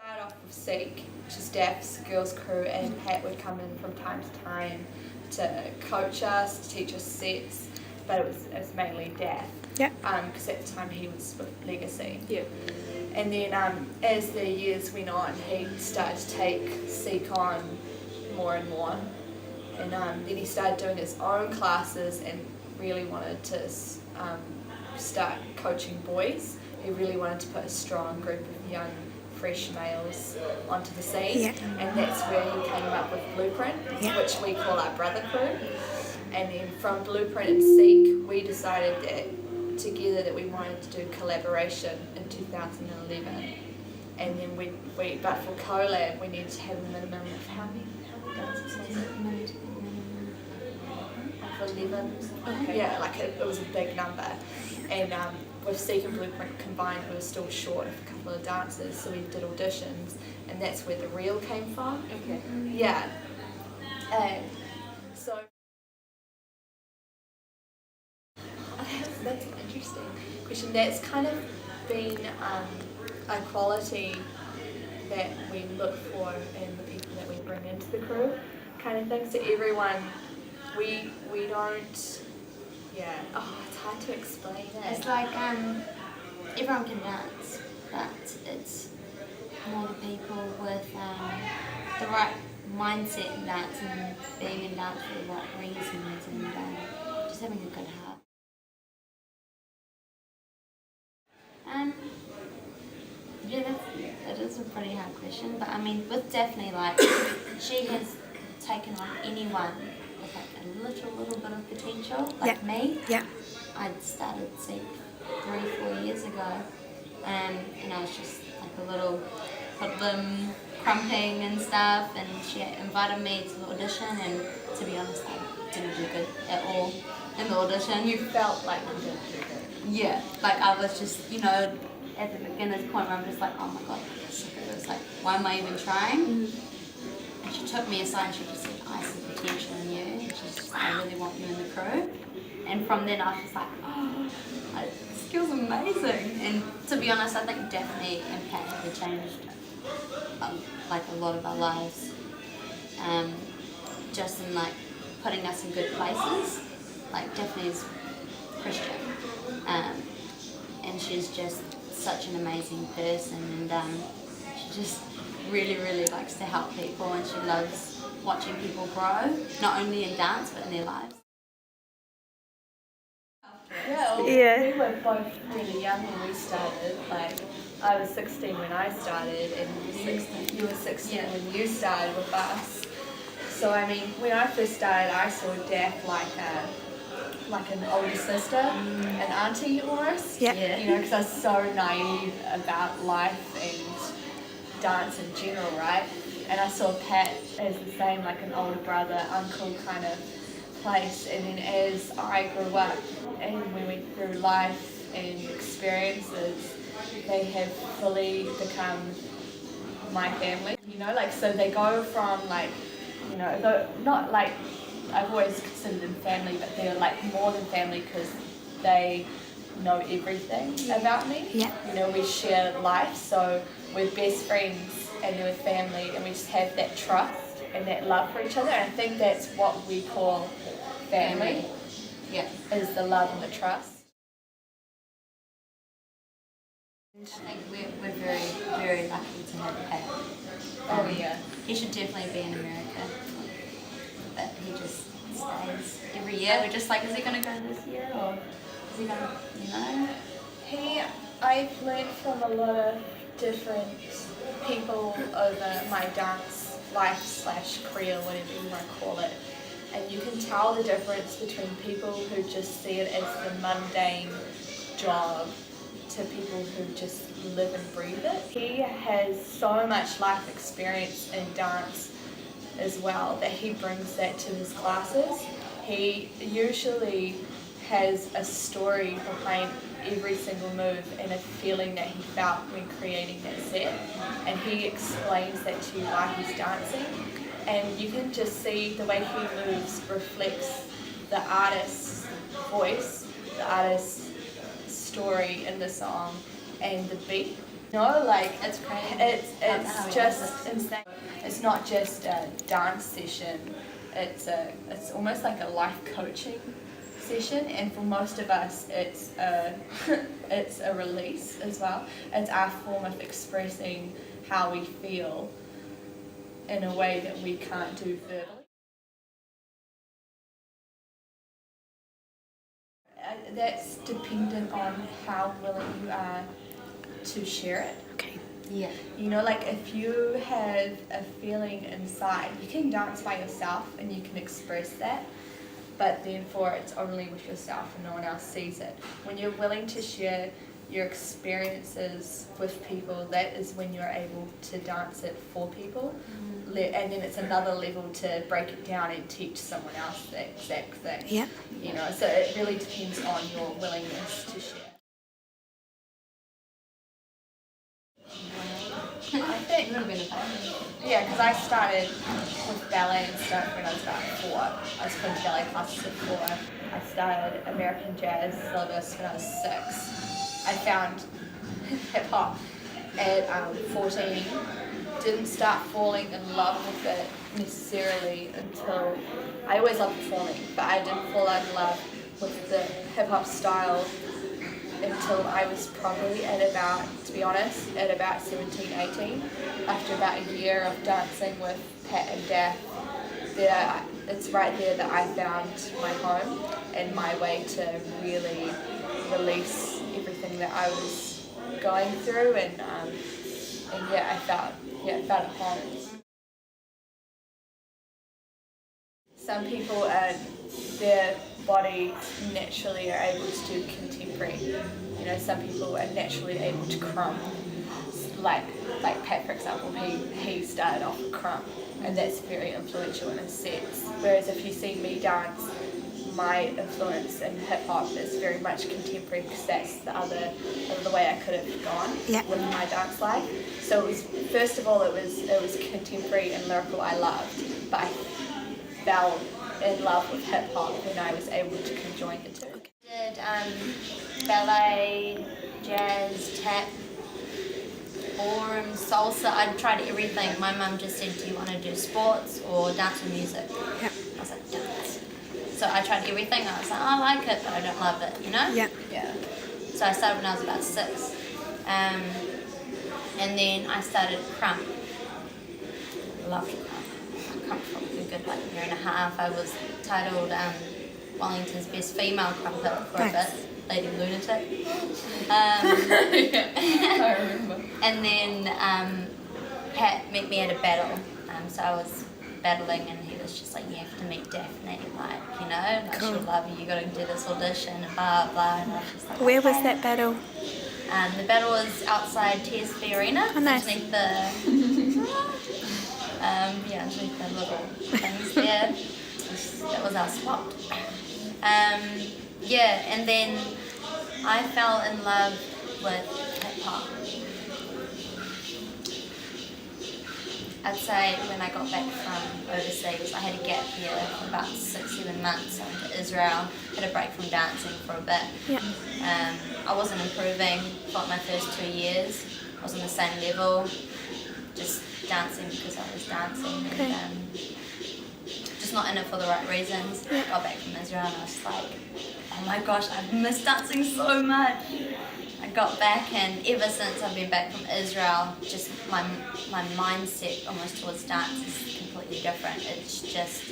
Started off with Seek, which is Daph's girls crew, and Pat would come in from time to time to coach us, to teach us sets, but it was mainly Daph. Yeah. Because at the time he was with Legacy. Yeah. And then as the years went on, he started to take Seek on more and more. And then he started doing his own classes and really wanted to start coaching boys. He really wanted to put a strong group of young, fresh males onto the scene. Yeah. And that's where he came up with Blueprint, which we call our brother crew. And then from Blueprint and Seek, we decided that together that we wanted to do collaboration in 2011. And then but for collab, we needed to have a minimum of how many dances was it? 11. Okay. Yeah, like it was a big number. And with Seek and Blueprint combined, we were still short of a couple of dancers, so we did auditions, and that's where the R.E.A.L came from. Okay. Yeah. And so that's an interesting question. That's kind of been a quality that we look for in the people that we bring into the crew, kind of thing. So everyone, we don't. Yeah. Oh, it's hard to explain it. It's like everyone can dance, but it's more the people with the right mindset in dance and being in dance for the right reasons and just having a good heart. Yeah, that is a pretty hard question, but I mean, with Daphne, like, she has taken on anyone with like a little bit of potential, like me. Yeah. I started Seek 3-4 years ago, and I was just like a little hoodlum, crumping and stuff, and she invited me to the audition, and to be honest, I didn't do good at all in the audition. You felt like you didn't do good. Yeah, like I was just, you know, at the beginner's point where I'm just like, oh my god, it was like, why am I even trying? Mm-hmm. And she took me aside and she just said, I see potential in you, and she's just, I really want you in the crew. And from then I was just like, oh, this girl's amazing. And to be honest, I think Daphne and Pat have changed like a lot of our lives, just in like putting us in good places. Like Daphne's Christian, and she's just such an amazing person, and she just really likes to help people, and she loves watching people grow, not only in dance but in their lives. Yeah, we were both really young when we started. Like, I was 16 when I started, and you were 16 when you started with us. So I mean, when I first started, I saw Daph like an older sister, an auntie almost. Yeah. You know, because I was so naive about life and dance in general, right? And I saw Pat as the same, like an older brother, uncle kind of place. And then as I grew up and we went through life and experiences, they have fully become my family. You know, like, so they go from like, you know, not like, I've always considered them family, but they're like more than family because they know everything about me. Yeah. You know, we share life, so we're best friends and we're family, and we just have that trust and that love for each other. And I think that's what we call family. Yeah. Is the love and the trust. I think we're very lucky to have Pat. Oh yeah. He should definitely be in America, but he just stays every year. We're just like, is he going to go this year, or is he going to, you know? I've learned from a lot of different people over my dance life / career, whatever you want to call it. And you can tell the difference between people who just see it as the mundane job to people who just live and breathe it. He has so much life experience in dance as well that he brings that to his classes. He usually has a story behind every single move and a feeling that he felt when creating that set, and he explains that to you while he's dancing, and you can just see the way he moves reflects the artist's voice, the artist's story in the song, and the beat No, like It's crazy. it's just insane. It's not just a dance session. It's almost like a life coaching session, and for most of us, it's a it's a release as well. It's our form of expressing how we feel in a way that we can't do verbally. That's dependent on how willing you are to share it. Okay. Yeah. You know, like if you have a feeling inside, you can dance by yourself and you can express that, but therefore it's only with yourself and no one else sees it. When you're willing to share your experiences with people, that is when you're able to dance it for people. And then it's another level to break it down and teach someone else the exact thing. Yeah. You know, so it really depends on your willingness to share. I think, A little bit of that. yeah, because I started with ballet and stuff when I was about 4. I was playing ballet classes at 4. I started American jazz syllabus when I was 6. I found hip hop at 14. Didn't start falling in love with it necessarily until I always loved performing, but I didn't fall in love with the hip hop style until I was probably to be honest, at about 17, 18. After about a year of dancing with Pat and Daff, it's right there that I found my home and my way to really release everything that I was going through, and yeah, I felt at home. Some people, their body naturally are able to do contemporary. You know, some people are naturally able to crumb. Like Pat, for example, he started off with crumb, and that's very influential in a sense. Whereas if you see me dance, my influence in hip hop is very much contemporary, because that's the other way I could have gone with my dance life. So it was, first of all, it was contemporary and lyrical I loved, but I fell in love with hip hop when I was able to conjoin the two. Did ballet, jazz, tap, ballroom, salsa. I tried everything. My mum just said, "Do you want to do sports or dance or music?" Yep. I was like, "Dance." So I tried everything. I was like, "I like it, but I don't love it," you know? Yep. Yeah. So I started when I was about 6. And then I started crump. Loved crump. Crump for a good like year and a half. I was titled Wellington's best female crumper for a bit. Lady Lunatic. Yeah, I remember. And then Pat met me at a battle. So I was battling, and he was just like, "You have to meet Daphne, like, you know, like Cool. she'll love you. You got to do this audition, and blah blah." And I was just like, Where was "Okay." that battle? The battle was outside TSB Arena, Oh, nice. underneath underneath the little things there. That was our spot. And then I fell in love with hip hop. I'd say when I got back from overseas, I had a gap year for about 6-7 months. I went to Israel, had a break from dancing for a bit. Yeah. I wasn't improving for my first 2 years. I was on the same level, just dancing because I was dancing, Okay. and just not in it for the right reasons. Yeah. Got back from Israel and I was like, "Oh my gosh, I've missed dancing so much." I got back, and ever since I've been back from Israel, just my mindset almost towards dance is completely different. It's just